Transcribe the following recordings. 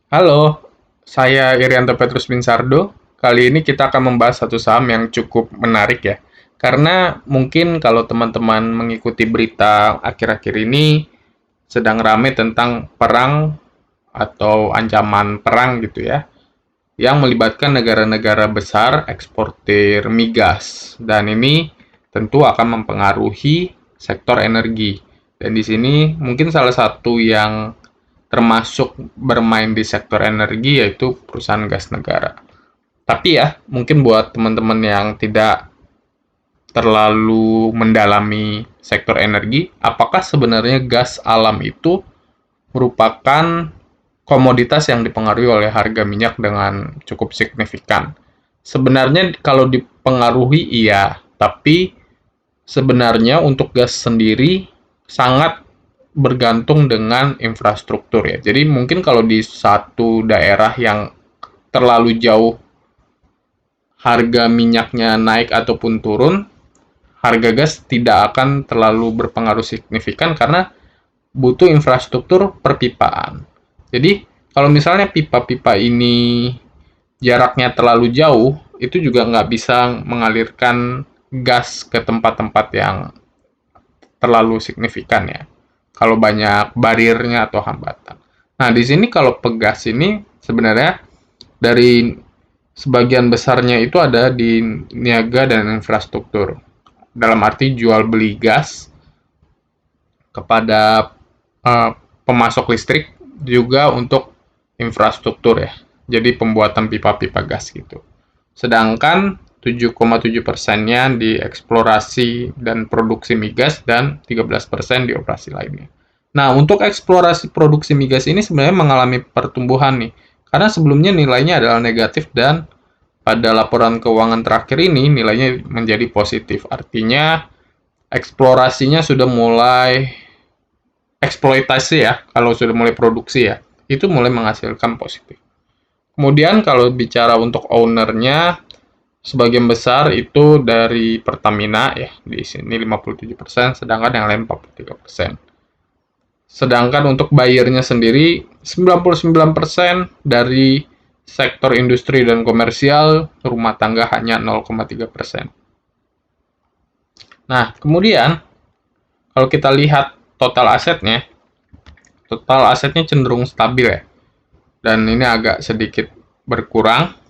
Halo, saya Irianto Petrus Binsardo. Kali ini kita akan membahas satu saham yang cukup menarik ya. Karena mungkin kalau teman-teman mengikuti berita akhir-akhir ini sedang ramai tentang perang atau ancaman perang gitu ya, yang melibatkan negara-negara besar eksportir migas. Dan ini tentu akan mempengaruhi sektor energi. Dan di sini mungkin salah satu yang termasuk bermain di sektor energi yaitu perusahaan gas negara. Tapi ya, mungkin buat teman-teman yang tidak terlalu mendalami sektor energi, apakah sebenarnya gas alam itu merupakan komoditas yang dipengaruhi oleh harga minyak dengan cukup signifikan? Sebenarnya kalau dipengaruhi iya, tapi sebenarnya untuk gas sendiri sangat bergantung dengan infrastruktur ya. Jadi mungkin kalau di satu daerah yang terlalu jauh harga minyaknya naik ataupun turun, harga gas tidak akan terlalu berpengaruh signifikan karena butuh infrastruktur perpipaan. Jadi kalau misalnya pipa-pipa ini jaraknya terlalu jauh, itu juga nggak bisa mengalirkan gas ke tempat-tempat yang terlalu signifikan ya. Kalau banyak barirnya atau hambatan. Nah, di sini kalau pegas ini sebenarnya dari sebagian besarnya itu ada di niaga dan infrastruktur. Dalam arti jual beli gas kepada uh, pemasok listrik juga untuk infrastruktur ya. Jadi pembuatan pipa-pipa gas gitu. Sedangkan 7,7%-nya di eksplorasi dan produksi migas dan 13% di operasi lainnya. Nah, untuk eksplorasi produksi migas ini sebenarnya mengalami pertumbuhan nih. Karena sebelumnya nilainya adalah negatif dan pada laporan keuangan terakhir ini nilainya menjadi positif. Artinya eksplorasinya sudah mulai eksploitasi ya, kalau sudah mulai produksi ya, itu mulai menghasilkan positif. Kemudian kalau bicara untuk ownernya, sebagian besar itu dari Pertamina ya, di sini 57%, sedangkan yang lain 43%. Sedangkan untuk buyernya sendiri 99% dari sektor industri dan komersial, rumah tangga hanya 0,3%. Nah, kemudian kalau kita lihat total asetnya cenderung stabil ya. Dan ini agak sedikit berkurang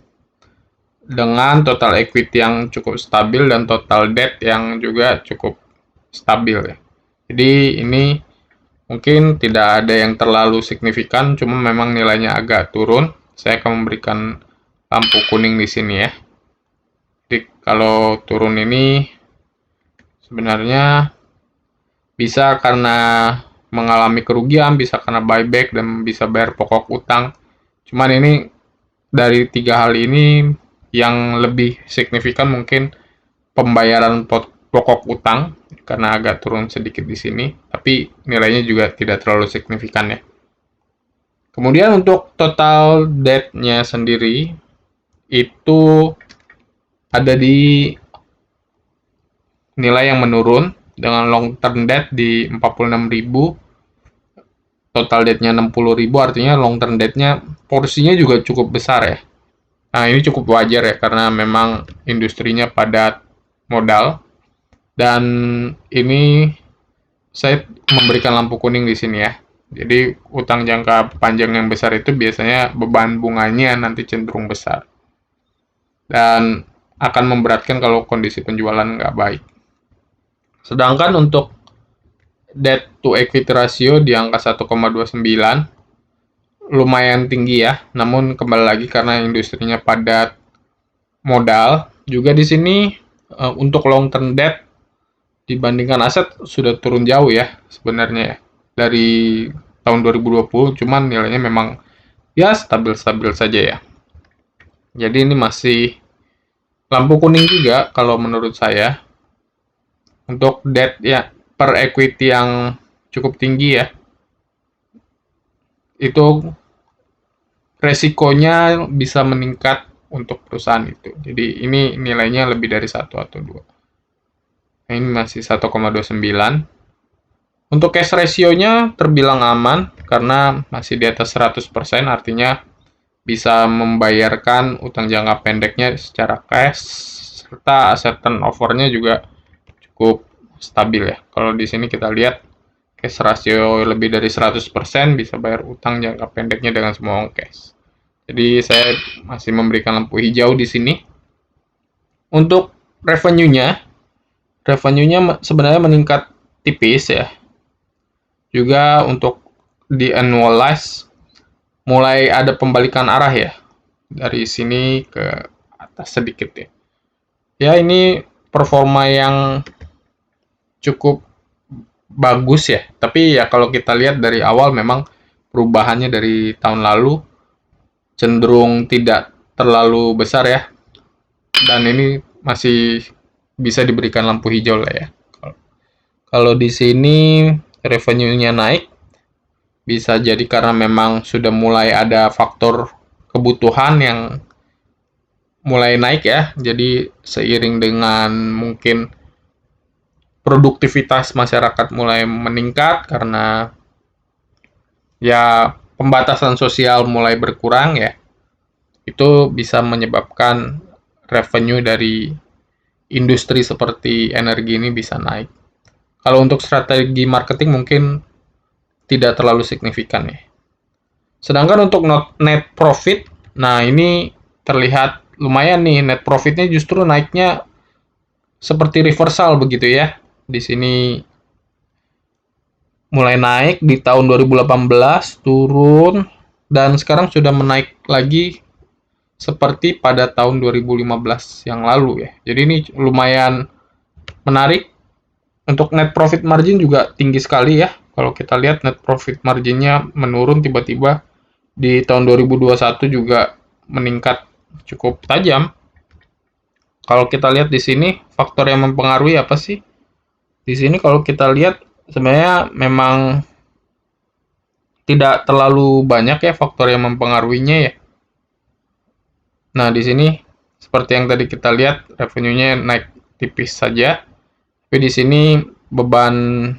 dengan total equity yang cukup stabil dan total debt yang juga cukup stabil ya. Jadi ini mungkin tidak ada yang terlalu signifikan, cuma memang nilainya agak turun. Saya akan memberikan lampu kuning di sini ya. Jadi kalau turun ini sebenarnya bisa karena mengalami kerugian, bisa karena buyback dan bisa bayar pokok utang. Cuman ini dari tiga hal ini yang lebih signifikan mungkin pembayaran pokok utang karena agak turun sedikit di sini, tapi nilainya juga tidak terlalu signifikan ya. Kemudian untuk total debt-nya sendiri itu ada di nilai yang menurun dengan long term debt di 46.000, total debt-nya 60.000, artinya long term debt-nya porsinya juga cukup besar ya. Nah, ini cukup wajar ya karena memang industrinya padat modal dan ini saya memberikan lampu kuning di sini ya. Jadi utang jangka panjang yang besar itu biasanya beban bunganya nanti cenderung besar dan akan memberatkan kalau kondisi penjualan nggak baik. Sedangkan untuk debt to equity ratio di angka 1,29 lumayan tinggi ya, namun kembali lagi karena industrinya padat modal, juga di sini untuk long term debt dibandingkan aset sudah turun jauh ya sebenarnya ya. Dari tahun 2020 cuman nilainya memang ya stabil-stabil saja ya. Jadi ini masih lampu kuning juga kalau menurut saya untuk debt ya per equity yang cukup tinggi ya. Itu resikonya bisa meningkat untuk perusahaan itu. Jadi ini nilainya lebih dari satu atau dua. Nah, ini masih 1,29. Untuk cash ratio-nya terbilang aman. karena masih di atas 100%, artinya bisa membayarkan utang jangka pendeknya secara cash, serta aset turnover-nya juga cukup stabil ya. Kalau di sini kita lihat cash ratio lebih dari 100%, bisa bayar utang jangka pendeknya dengan semua uang cash. Jadi saya masih memberikan lampu hijau di sini. Untuk revenue-nya sebenarnya meningkat tipis ya. Juga untuk di annualize mulai ada pembalikan arah ya. Dari sini ke atas sedikit ya. Ya, ini performa yang cukup bagus ya. Tapi ya kalau kita lihat dari awal memang perubahannya dari tahun lalu cenderung tidak terlalu besar ya. Dan ini masih bisa diberikan lampu hijau lah ya. Kalau di sini revenue-nya naik, bisa jadi karena memang sudah mulai ada faktor kebutuhan yang mulai naik ya. Jadi seiring dengan mungkin produktivitas masyarakat mulai meningkat karena ya pembatasan sosial mulai berkurang ya. Itu bisa menyebabkan revenue dari industri seperti energi ini bisa naik. Kalau untuk strategi marketing mungkin tidak terlalu signifikan ya. Sedangkan untuk net profit, nah ini terlihat lumayan nih, net profitnya justru naiknya seperti reversal begitu ya. Di sini mulai naik di tahun 2018, turun, dan sekarang sudah menaik lagi seperti pada tahun 2015 yang lalu ya. Jadi ini lumayan menarik. Untuk net profit margin juga tinggi sekali ya. Kalau kita lihat net profit marginnya menurun tiba-tiba di tahun 2021 juga meningkat cukup tajam. Kalau kita lihat di sini faktor yang mempengaruhi apa sih? Di sini kalau kita lihat sebenarnya memang tidak terlalu banyak ya faktor yang mempengaruhinya ya. Nah, di sini seperti yang tadi kita lihat revenue-nya naik tipis saja. Tapi di sini beban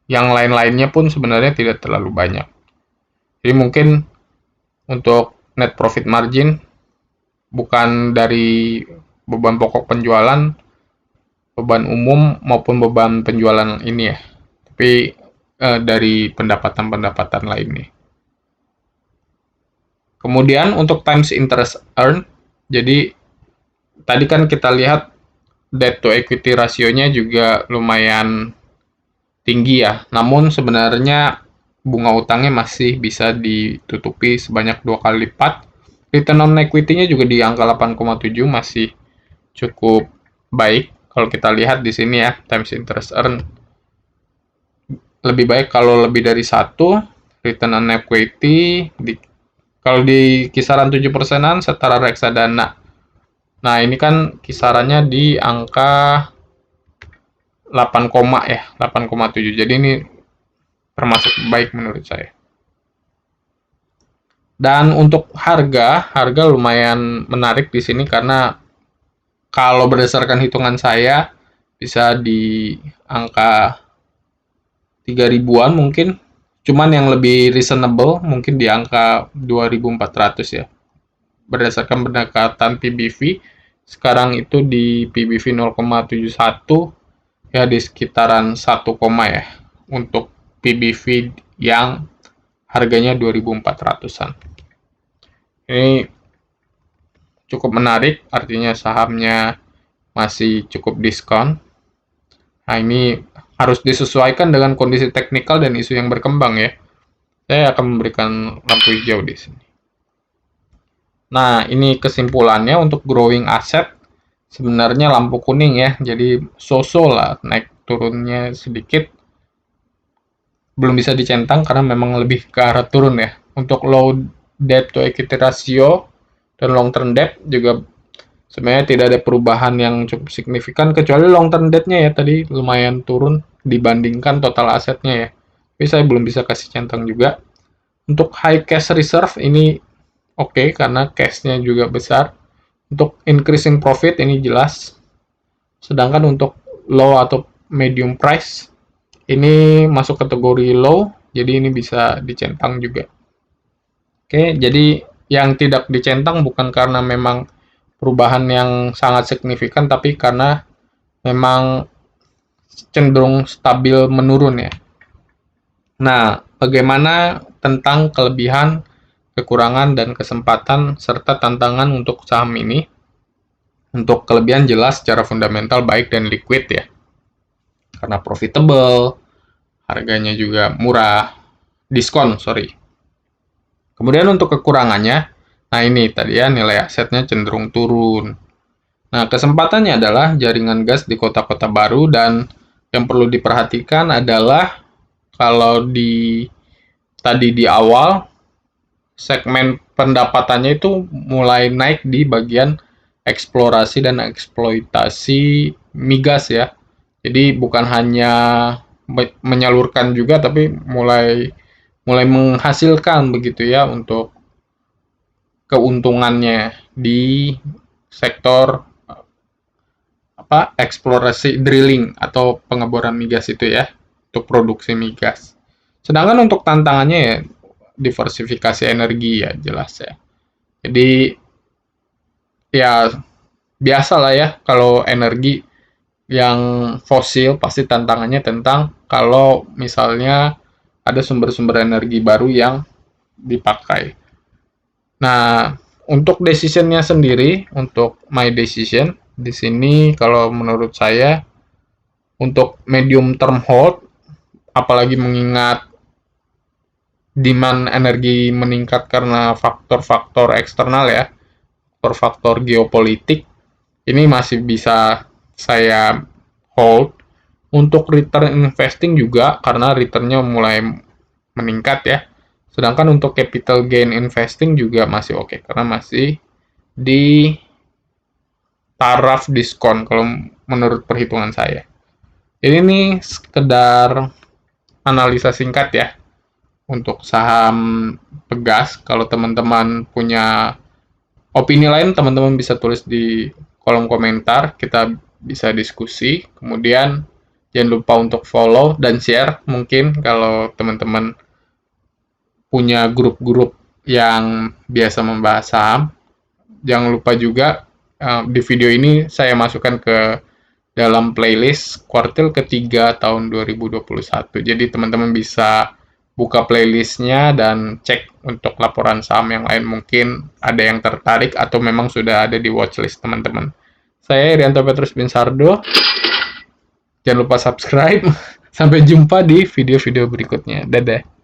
yang lain-lainnya pun sebenarnya tidak terlalu banyak. Jadi mungkin untuk net profit margin bukan dari beban pokok penjualan, beban umum maupun beban penjualan ini ya. Tapi dari pendapatan-pendapatan lain nih. Kemudian untuk times interest earn, jadi tadi kan kita lihat debt to equity rasionya juga lumayan tinggi ya. Namun sebenarnya bunga utangnya masih bisa ditutupi sebanyak 2 kali lipat. Return on equity-nya juga di angka 8,7, masih cukup baik. Kalau kita lihat di sini ya, times interest earn lebih baik kalau lebih dari 1. Return on equity kalau di kisaran 7%-an setara reksadana. Nah, ini kan kisarannya di angka 8, ya, 8,7. Jadi ini termasuk baik menurut saya. Dan untuk harga lumayan menarik di sini karena kalau berdasarkan hitungan saya bisa di angka 3 ribuan mungkin. Cuman yang lebih reasonable mungkin di angka 2.400 ya. Berdasarkan pendekatan PBV, sekarang itu di PBV 0,71 ya, di sekitaran 1, ya untuk PBV yang harganya 2.400-an. Ini cukup menarik, artinya sahamnya masih cukup diskon. Nah, ini harus disesuaikan dengan kondisi teknikal dan isu yang berkembang ya. Saya akan memberikan lampu hijau di sini. Nah, ini kesimpulannya untuk growing asset sebenarnya lampu kuning ya. Jadi so-so lah, naik turunnya sedikit. Belum bisa dicentang karena memang lebih ke arah turun ya. Untuk low debt to equity ratio dan long term debt juga sebenarnya tidak ada perubahan yang cukup signifikan, kecuali long term debt-nya ya tadi lumayan turun dibandingkan total asetnya ya. Tapi saya belum bisa kasih centang juga. Untuk high cash reserve ini oke, karena cash-nya juga besar. Untuk increasing profit ini jelas. Sedangkan untuk low atau medium price ini masuk kategori low jadi ini bisa dicentang juga. Oke, jadi yang tidak dicentang bukan karena memang perubahan yang sangat signifikan, tapi karena memang cenderung stabil menurun ya. Nah, bagaimana tentang kelebihan, kekurangan, dan kesempatan serta tantangan untuk saham ini? Untuk kelebihan jelas secara fundamental baik dan liquid ya. Karena profitable, harganya juga murah, diskon, sorry. Kemudian untuk kekurangannya, nah ini tadi ya nilai asetnya cenderung turun. Nah, kesempatannya adalah jaringan gas di kota-kota baru dan yang perlu diperhatikan adalah kalau tadi di awal segmen pendapatannya itu mulai naik di bagian eksplorasi dan eksploitasi migas ya. Jadi bukan hanya menyalurkan juga tapi mulai mulai menghasilkan begitu ya untuk keuntungannya di sektor eksplorasi drilling atau pengeboran migas itu ya untuk produksi migas. Sedangkan untuk tantangannya ya diversifikasi energi ya jelas ya. Jadi ya biasa lah ya kalau energi yang fosil pasti tantangannya tentang kalau misalnya ada sumber-sumber energi baru yang dipakai. Nah, untuk decisionnya sendiri, untuk my decision, di sini kalau menurut saya, untuk medium term hold, apalagi mengingat demand energi meningkat karena faktor-faktor eksternal ya, faktor-faktor geopolitik, ini masih bisa saya hold. Untuk return investing juga, karena returnnya mulai meningkat ya. Sedangkan untuk capital gain investing juga masih oke, karena masih di taraf diskon kalau menurut perhitungan saya. Jadi ini sekedar analisa singkat ya untuk saham Pegas. Kalau teman-teman punya opini lain, teman-teman bisa tulis di kolom komentar, kita bisa diskusi. Kemudian jangan lupa untuk follow dan share mungkin kalau teman-teman punya grup-grup yang biasa membahas saham. Jangan lupa juga di video ini saya masukkan ke dalam playlist kuartil ketiga tahun 2021. Jadi teman-teman bisa buka playlistnya dan cek untuk laporan saham yang lain, mungkin ada yang tertarik atau memang sudah ada di watchlist teman-teman. Saya Irianto Petrus Binsardo. Jangan lupa subscribe. Sampai jumpa di video-video berikutnya. Dadah.